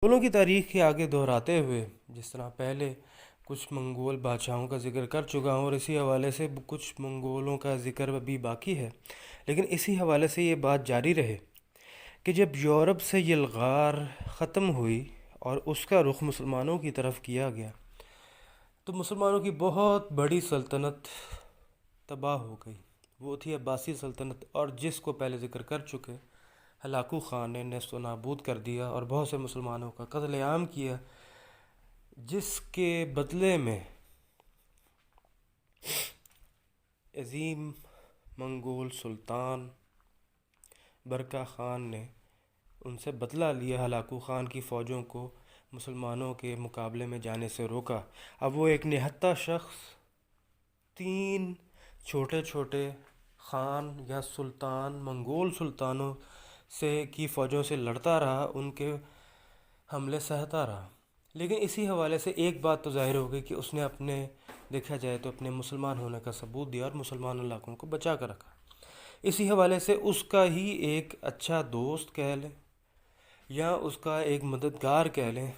منگولوں کی تاریخ کے آگے دہراتے ہوئے جس طرح پہلے کچھ منگول بادشاہوں کا ذکر کر چکا ہوں، اور اسی حوالے سے کچھ منگولوں کا ذکر ابھی باقی ہے، لیکن اسی حوالے سے یہ بات جاری رہے کہ جب یورپ سے یلغار ختم ہوئی اور اس کا رخ مسلمانوں کی طرف کیا گیا تو مسلمانوں کی بہت بڑی سلطنت تباہ ہو گئی۔ وہ تھی عباسی سلطنت، اور جس کو پہلے ذکر کر چکے، ہلاکو خان نے نیست و نابود کر دیا اور بہت سے مسلمانوں کا قتل عام کیا، جس کے بدلے میں عظیم منگول سلطان برقع خان نے ان سے بدلہ لیا، ہلاکو خان کی فوجوں کو مسلمانوں کے مقابلے میں جانے سے روکا۔ اب وہ ایک نہتہ شخص 3 چھوٹے چھوٹے خان یا سلطان منگول سلطانوں کی فوجوں سے لڑتا رہا، ان کے حملے سہتا رہا، لیکن اسی حوالے سے ایک بات تو ظاہر ہو گئی کہ اس نے دیکھا جائے تو اپنے مسلمان ہونے کا ثبوت دیا اور مسلمان علاقوں کو بچا کر رکھا۔ اسی حوالے سے اس کا ہی ایک اچھا دوست کہہ لیں یا اس کا ایک مددگار کہہ لیں،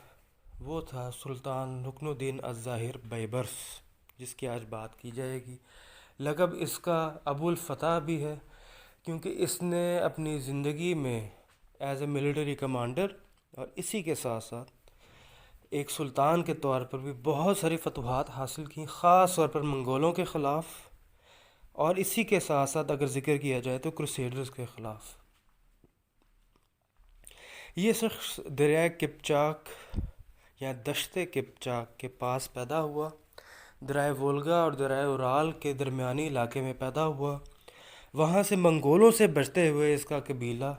وہ تھا سلطان رکن الدین الظاہر بیبرس، جس کی آج بات کی جائے گی۔ لقب اس کا ابو الفتح بھی ہے، کیونکہ اس نے اپنی زندگی میں ایز اے ملٹری کمانڈر اور اسی کے ساتھ ساتھ ایک سلطان کے طور پر بھی بہت ساری فتوحات حاصل کی، خاص طور پر منگولوں کے خلاف، اور اسی کے ساتھ ساتھ اگر ذکر کیا جائے تو کروسیڈرز کے خلاف۔ یہ شخص دریائے قپچاق یا دشت قپچاق کے پاس پیدا ہوا، دریائے وولگا اور دریائے اورال کے درمیانی علاقے میں پیدا ہوا۔ وہاں سے منگولوں سے بچتے ہوئے اس کا قبیلہ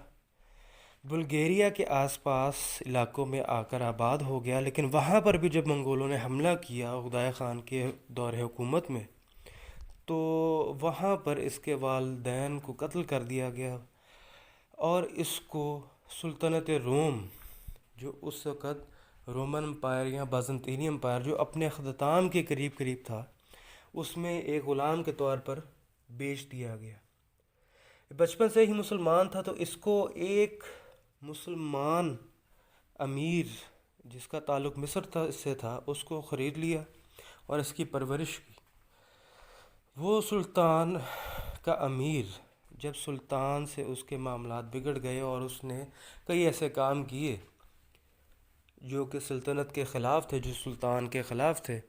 بلغیریا کے آس پاس علاقوں میں آ کر آباد ہو گیا، لیکن وہاں پر بھی جب منگولوں نے حملہ کیا عقدائے خان کے دور حکومت میں، تو وہاں پر اس کے والدین کو قتل کر دیا گیا، اور اس کو سلطنت روم، جو اس وقت رومن امپائر یا بازنطینی امپائر جو اپنے اختتام کے قریب تھا، اس میں ایک غلام کے طور پر بیچ دیا گیا۔ بچپن سے ہی مسلمان تھا، تو اس کو ایک مسلمان امیر جس کا تعلق مصر سے تھا، اس کو خرید لیا اور اس کی پرورش کی۔ وہ سلطان کا امیر جب سلطان سے اس کے معاملات بگڑ گئے اور اس نے کئی ایسے کام کیے جو کہ سلطنت کے خلاف تھے، جو سلطان کے خلاف تھے،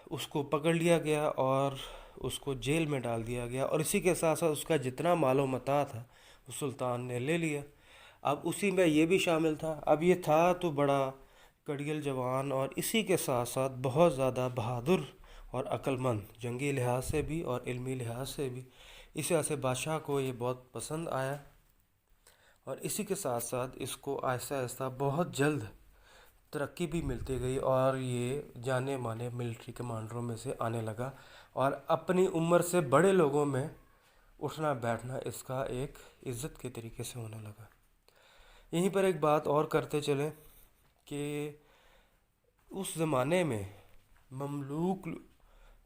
اس کو پکڑ لیا گیا اور اس کو جیل میں ڈال دیا گیا، اور اسی کے ساتھ ساتھ اس کا جتنا مال و متاع تھا وہ سلطان نے لے لیا۔ اب اسی میں یہ بھی شامل تھا، اب یہ تھا تو بڑا کڑیل جوان اور اسی کے ساتھ ساتھ بہت زیادہ بہادر اور عقل مند، جنگی لحاظ سے بھی اور علمی لحاظ سے بھی۔ اس وجہ سے بادشاہ کو یہ بہت پسند آیا، اور اسی کے ساتھ ساتھ اس کو آہستہ آہستہ بہت جلد ترقی بھی ملتی گئی، اور یہ جانے مانے ملٹری کمانڈروں میں سے آنے لگا، اور اپنی عمر سے بڑے لوگوں میں اٹھنا بیٹھنا اس کا ایک عزت کے طریقے سے ہونے لگا۔ یہیں پر ایک بات اور کرتے چلیں کہ اس زمانے میں مملوک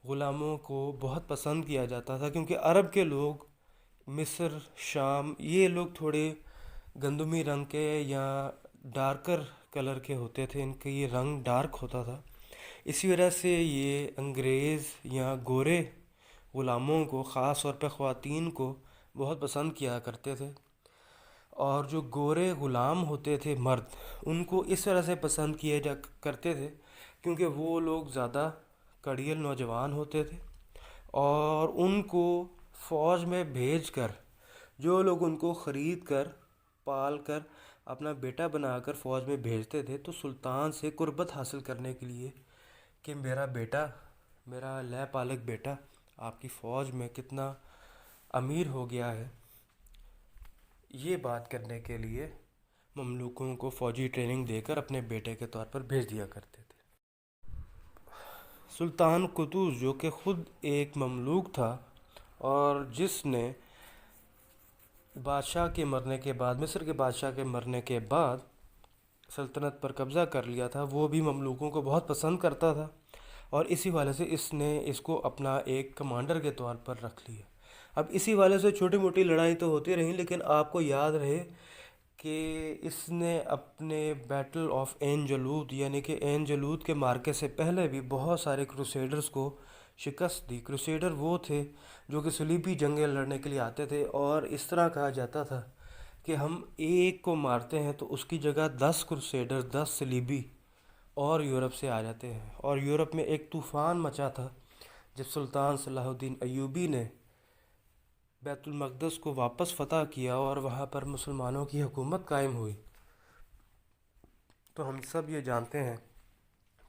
غلاموں کو بہت پسند کیا جاتا تھا، کیونکہ عرب کے لوگ، مصر، شام، یہ لوگ تھوڑے گندمی رنگ کے یا ڈارکر کلر کے ہوتے تھے، ان کا یہ رنگ ڈارک ہوتا تھا، اسی وجہ سے یہ انگریز یا گورے غلاموں کو، خاص طور پہ خواتین کو بہت پسند کیا کرتے تھے، اور جو گورے غلام ہوتے تھے مرد، ان کو اس طرح سے پسند کیے کرتے تھے کیونکہ وہ لوگ زیادہ کڑیل نوجوان ہوتے تھے، اور ان کو فوج میں بھیج کر، جو لوگ ان کو خرید کر پال کر اپنا بیٹا بنا کر فوج میں بھیجتے تھے، تو سلطان سے قربت حاصل کرنے کے لیے کہ میرا بیٹا، میرا لے پالک بیٹا آپ کی فوج میں کتنا امیر ہو گیا ہے، یہ بات کرنے کے لیے مملوکوں کو فوجی ٹریننگ دے کر اپنے بیٹے کے طور پر بھیج دیا کرتے تھے۔ سلطان قطز، جو کہ خود ایک مملوک تھا اور جس نے بادشاہ کے مرنے کے بعد، مصر کے بادشاہ کے مرنے کے بعد سلطنت پر قبضہ کر لیا تھا، وہ بھی مملوکوں کو بہت پسند کرتا تھا، اور اسی والے سے اس نے اس کو اپنا ایک کمانڈر کے طور پر رکھ لیا۔ اب اسی والے سے چھوٹی موٹی لڑائی تو ہوتی رہیں، لیکن آپ کو یاد رہے کہ اس نے اپنے بیٹل آف عین جالوت یعنی کہ عین جالوت کے مارکے سے پہلے بھی بہت سارے کروسیڈرز کو شکست دی۔ کروسیڈر وہ تھے جو کہ صلیبی جنگیں لڑنے کے لیے آتے تھے، اور اس طرح کہا جاتا تھا کہ ہم ایک کو مارتے ہیں تو اس کی جگہ 10 کروسیڈر، 10 صلیبی اور یورپ سے آ جاتے ہیں، اور یورپ میں ایک طوفان مچا تھا جب سلطان صلاح الدین ایوبی نے بیت المقدس کو واپس فتح کیا اور وہاں پر مسلمانوں کی حکومت قائم ہوئی۔ تو ہم سب یہ جانتے ہیں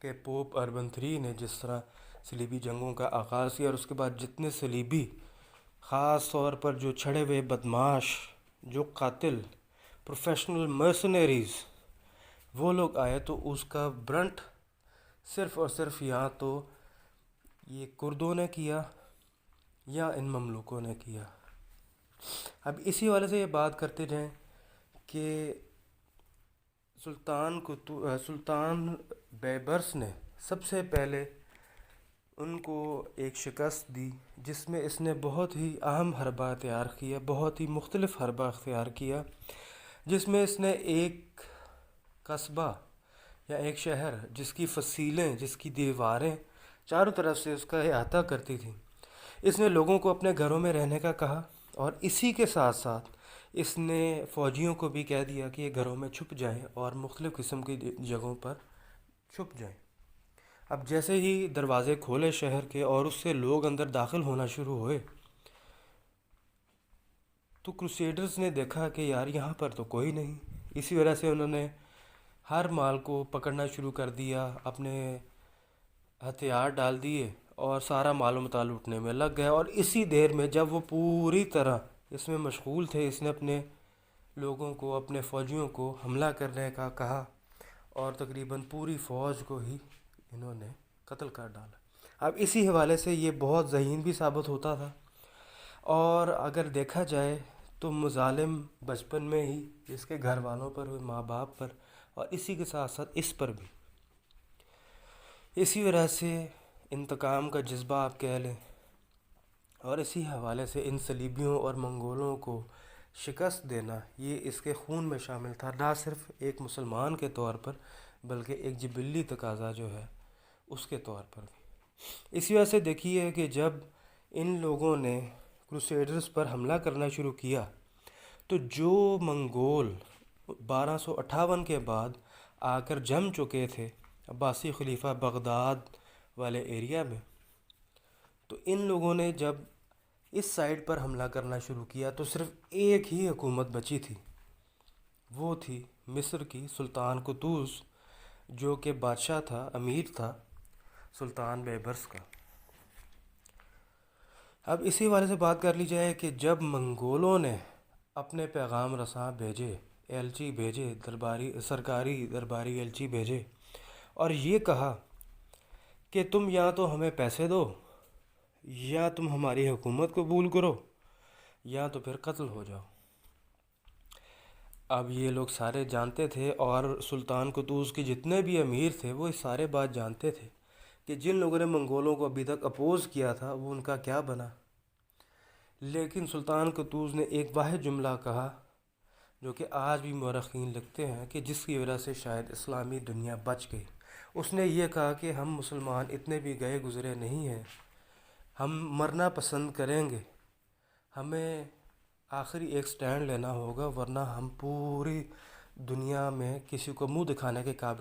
کہ پوپ اربن III نے جس طرح صلیبی جنگوں کا آغاز کیا، اور اس کے بعد جتنے صلیبی، خاص طور پر جو چھڑے ہوئے بدماش، جو قاتل، پروفیشنل مرسنریز، وہ لوگ آئے، تو اس کا برنٹ صرف اور صرف یا تو یہ کردوں نے کیا یا ان مملوکوں نے کیا۔ اب اسی والے سے یہ بات کرتے جائیں کہ سلطان بیبرس نے سب سے پہلے ان کو ایک شکست دی، جس میں اس نے بہت ہی اہم حربہ اختیار کیا، بہت ہی مختلف حربہ اختیار کیا، جس میں اس نے ایک قصبہ یا ایک شہر جس کی فصیلیں، جس کی دیواریں چاروں طرف سے اس کا احاطہ کرتی تھیں، اس نے لوگوں کو اپنے گھروں میں رہنے کا کہا، اور اسی کے ساتھ ساتھ اس نے فوجیوں کو بھی کہہ دیا کہ یہ گھروں میں چھپ جائیں اور مختلف قسم کی جگہوں پر چھپ جائیں۔ اب جیسے ہی دروازے کھولے شہر کے اور اس سے لوگ اندر داخل ہونا شروع ہوئے، تو کروسیڈرز نے دیکھا کہ یار یہاں پر تو کوئی نہیں۔ اسی وجہ سے انہوں نے ہر مال کو پکڑنا شروع کر دیا، اپنے ہتھیار ڈال دیے اور سارا مال و متا لوٹنے میں لگ گئے، اور اسی دیر میں جب وہ پوری طرح اس میں مشغول تھے، اس نے اپنے لوگوں کو، اپنے فوجیوں کو حملہ کرنے کا کہا، اور تقریباً پوری فوج کو ہی انہوں نے قتل کر ڈالا۔ اب اسی حوالے سے یہ بہت ذہین بھی ثابت ہوتا تھا، اور اگر دیکھا جائے تو مظالم بچپن میں ہی اس کے گھر والوں پر ہوئے، ماں باپ پر، اور اسی کے ساتھ ساتھ اس پر بھی۔ اسی وجہ سے انتقام کا جذبہ آپ کہہ لیں، اور اسی حوالے سے ان صلیبیوں اور منگولوں کو شکست دینا یہ اس کے خون میں شامل تھا، نہ صرف ایک مسلمان کے طور پر بلکہ ایک جبلی تقاضا جو ہے اس کے طور پر بھی۔ اسی وجہ سے دیکھیے کہ جب ان لوگوں نے کروسیڈرز پر حملہ کرنا شروع کیا، تو جو منگول 1258 کے بعد آ کر جم چکے تھے عباسی خلیفہ بغداد والے ایریا میں، تو ان لوگوں نے جب اس سائڈ پر حملہ کرنا شروع کیا تو صرف ایک ہی حکومت بچی تھی، وہ تھی مصر کی سلطان قطز، جو کہ بادشاہ تھا، امیر تھا سلطان بیبرس کا۔ اب اسی والے سے بات کر لی جائے کہ جب منگولوں نے اپنے پیغام رساں بھیجے، ایلچی بھیجے، سرکاری درباری ایلچی بھیجے، اور یہ کہا کہ تم یا تو ہمیں پیسے دو، یا تم ہماری حکومت قبول کرو، یا تو پھر قتل ہو جاؤ۔ اب یہ لوگ سارے جانتے تھے، اور سلطان قطز کے جتنے بھی امیر تھے وہ اس سارے بات جانتے تھے کہ جن لوگوں نے منگولوں کو ابھی تک اپوز کیا تھا وہ ان کا کیا بنا۔ لیکن سلطان قطز نے ایک واحد جملہ کہا جو کہ آج بھی مورخین لکھتے ہیں کہ جس کی وجہ سے شاید اسلامی دنیا بچ گئی۔ اس نے یہ کہا کہ ہم مسلمان اتنے بھی گئے گزرے نہیں ہیں، ہم مرنا پسند کریں گے، ہمیں آخری ایک سٹینڈ لینا ہوگا، ورنہ ہم پوری دنیا میں کسی کو منہ دکھانے کے قابل